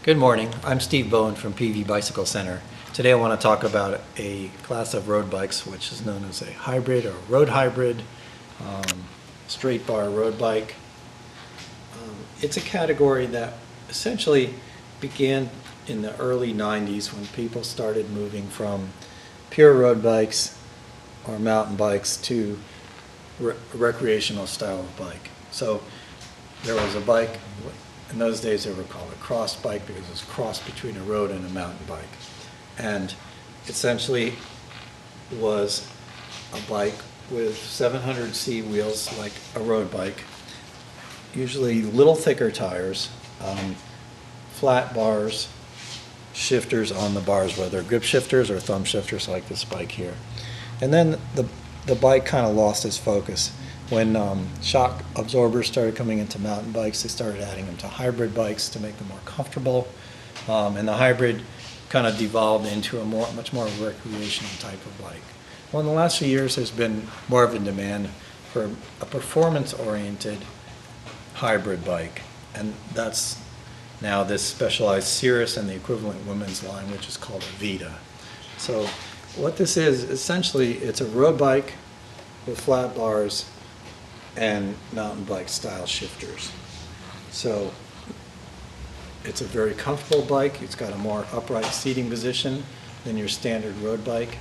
Good morning. I'm Steve Bowen from PV Bicycle Center. Today I want to talk about a class of road bikes which is known as a hybrid or road hybrid, straight bar road bike. It's a category that essentially began in the early 90s when people started moving from pure road bikes or mountain bikes to recreational style of bike. So there was a bike, in those days they were called a cross bike because it was crossed between a road and a mountain bike. And essentially was a bike with 700C wheels like a road bike, usually little thicker tires, flat bars, shifters on the bars, whether grip shifters or thumb shifters like this bike here. And then the bike kind of lost its focus. When shock absorbers started coming into mountain bikes, they started adding them to hybrid bikes to make them more comfortable. And the hybrid kind of devolved into a much more recreational type of bike. Well, in the last few years, there's been more of a demand for a performance-oriented hybrid bike. And that's now this Specialized Sirrus and the equivalent women's line, which is called a Vita. So what this is, essentially, it's a road bike with flat bars and mountain bike style shifters. So it's a very comfortable bike. It's got a more upright seating position than your standard road bike.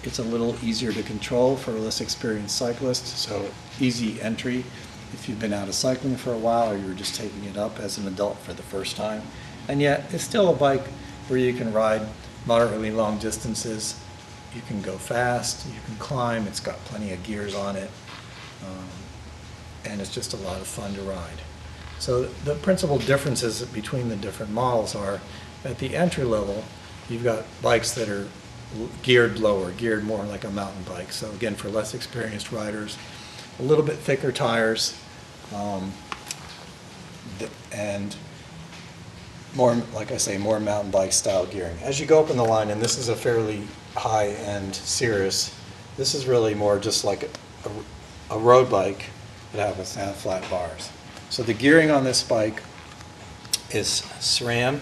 It's a little easier to control for a less experienced cyclist, so easy entry if you've been out of cycling for a while or you're just taking it up as an adult for the first time. And yet it's still a bike where you can ride moderately long distances. You can go fast, you can climb, it's got plenty of gears on it. And it's just a lot of fun to ride. So the principal differences between the different models are at the entry level, you've got bikes that are geared lower, geared more like a mountain bike. So again, for less experienced riders, a little bit thicker tires, and more, like I say, more mountain bike style gearing. As you go up in the line, and this is a fairly high-end Sirrus, this is really more just like a road bike that happens to have flat bars. So the gearing on this bike is SRAM,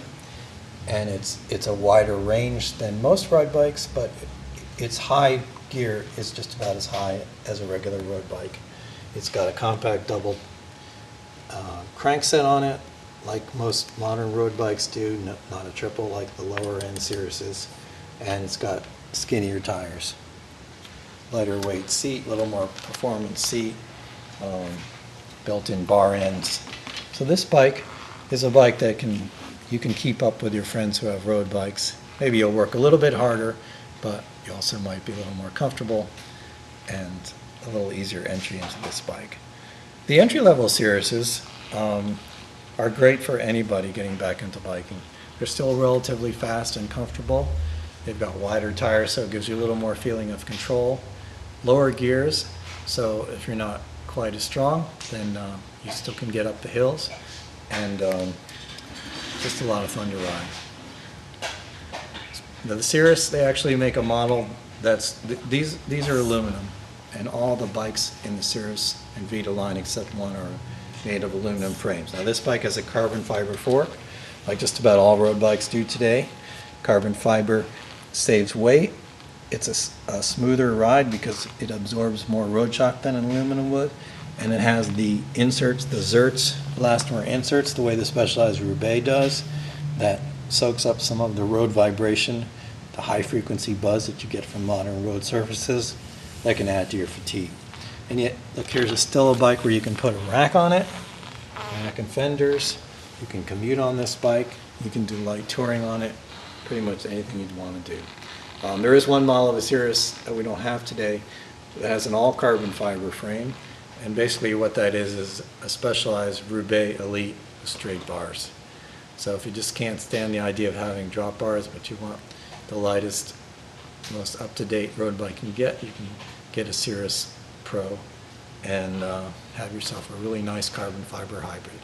and it's a wider range than most road bikes, but its high gear is just about as high as a regular road bike. It's got a compact double crankset on it, like most modern road bikes do, not a triple like the lower end Sirruses, and it's got skinnier tires. Lighter weight seat, a little more performance seat, built-in bar ends. So this bike is a bike that you can keep up with your friends who have road bikes. Maybe you'll work a little bit harder, but you also might be a little more comfortable and a little easier entry into this bike. The entry-level Sirruses are great for anybody getting back into biking. They're still relatively fast and comfortable. They've got wider tires, so it gives you a little more feeling of control. Lower gears, so if you're not quite as strong, then you still can get up the hills, and just a lot of fun to ride. Now, the Sirrus, they actually make a model that's, these are aluminum, and all the bikes in the Sirrus and Vita line except one are made of aluminum frames. Now this bike has a carbon fiber fork, like just about all road bikes do today. Carbon fiber saves weight. It's a smoother ride because it absorbs more road shock than an aluminum would, and it has the inserts, the Zerts elastomer inserts, the way the Specialized Roubaix does, that soaks up some of the road vibration, the high frequency buzz that you get from modern road surfaces that can add to your fatigue. And yet, look, here's still a bike where you can put a rack on it, rack and fenders. You can commute on this bike. You can do light touring on it, pretty much anything you'd want to do. There is one model of a Sirrus that we don't have today that has an all carbon fiber frame, and basically what that is a Specialized Roubaix Elite with straight bars. So if you just can't stand the idea of having drop bars, but you want the lightest, most up-to-date road bike you can get a Sirrus Pro and have yourself a really nice carbon fiber hybrid.